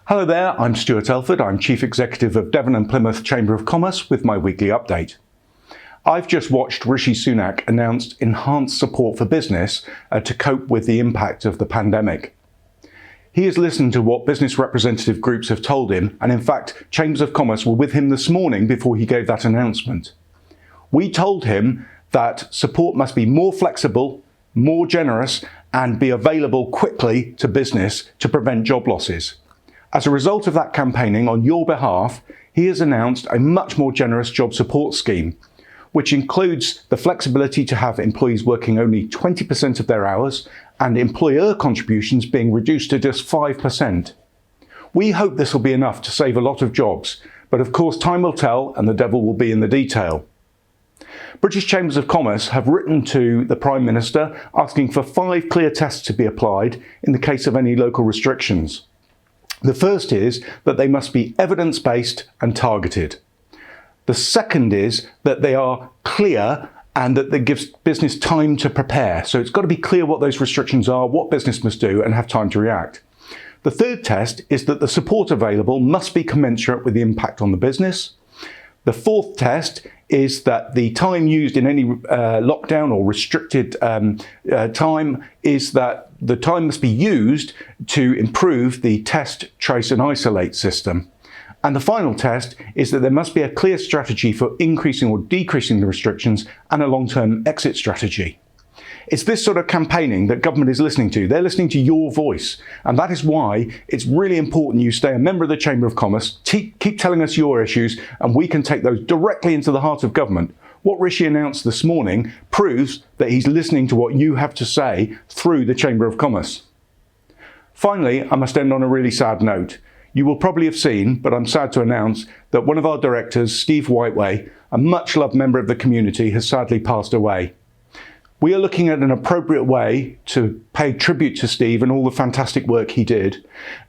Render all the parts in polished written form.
Hello there, I'm Stuart Elford. I'm Chief Executive of Devon and Plymouth Chamber of Commerce with my weekly update. I've just watched Rishi Sunak announce enhanced support for business to cope with the impact of the pandemic. He has listened to what business representative groups have told him, and in fact, Chambers of Commerce were with him this morning before he gave that announcement. We told him that support must be more flexible, more generous, and be available quickly to business to prevent job losses. As a result of that campaigning on your behalf, he has announced a much more generous job support scheme, which includes the flexibility to have employees working only 20% of their hours and employer contributions being reduced to just 5%. We hope this will be enough to save a lot of jobs, but of course time will tell and the devil will be in the detail. British Chambers of Commerce have written to the Prime Minister asking for 5 clear tests to be applied in the case of any local restrictions. The first is that they must be evidence-based and targeted. The second is that they are clear and that they gives business time to prepare. So it's got to be clear what those restrictions are, what business must do, and have time to react. The third test is that the support available must be commensurate with the impact on the business. The fourth test is that the time used in any lockdown or restricted time is that the time must be used to improve the test, trace and isolate system. And the final test is that there must be a clear strategy for increasing or decreasing the restrictions and a long-term exit strategy. It's this sort of campaigning that government is listening to. They're listening to your voice. And that is why it's really important you stay a member of the Chamber of Commerce, keep telling us your issues, and we can take those directly into the heart of government. What Rishi announced this morning proves that he's listening to what you have to say through the Chamber of Commerce. Finally, I must end on a really sad note. You will probably have seen, but I'm sad to announce, that one of our directors, Steve Whiteway, a much-loved member of the community, has sadly passed away. We are looking at an appropriate way to pay tribute to Steve and all the fantastic work he did.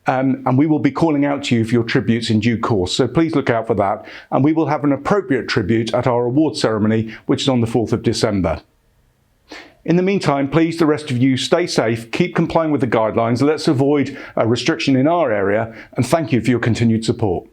And we will be calling out to you for your tributes in due course. So please look out for that. And we will have an appropriate tribute at our award ceremony, which is on the 4th of December. In the meantime, please, the rest of you, stay safe, keep complying with the guidelines. Let's avoid a restriction in our area. And thank you for your continued support.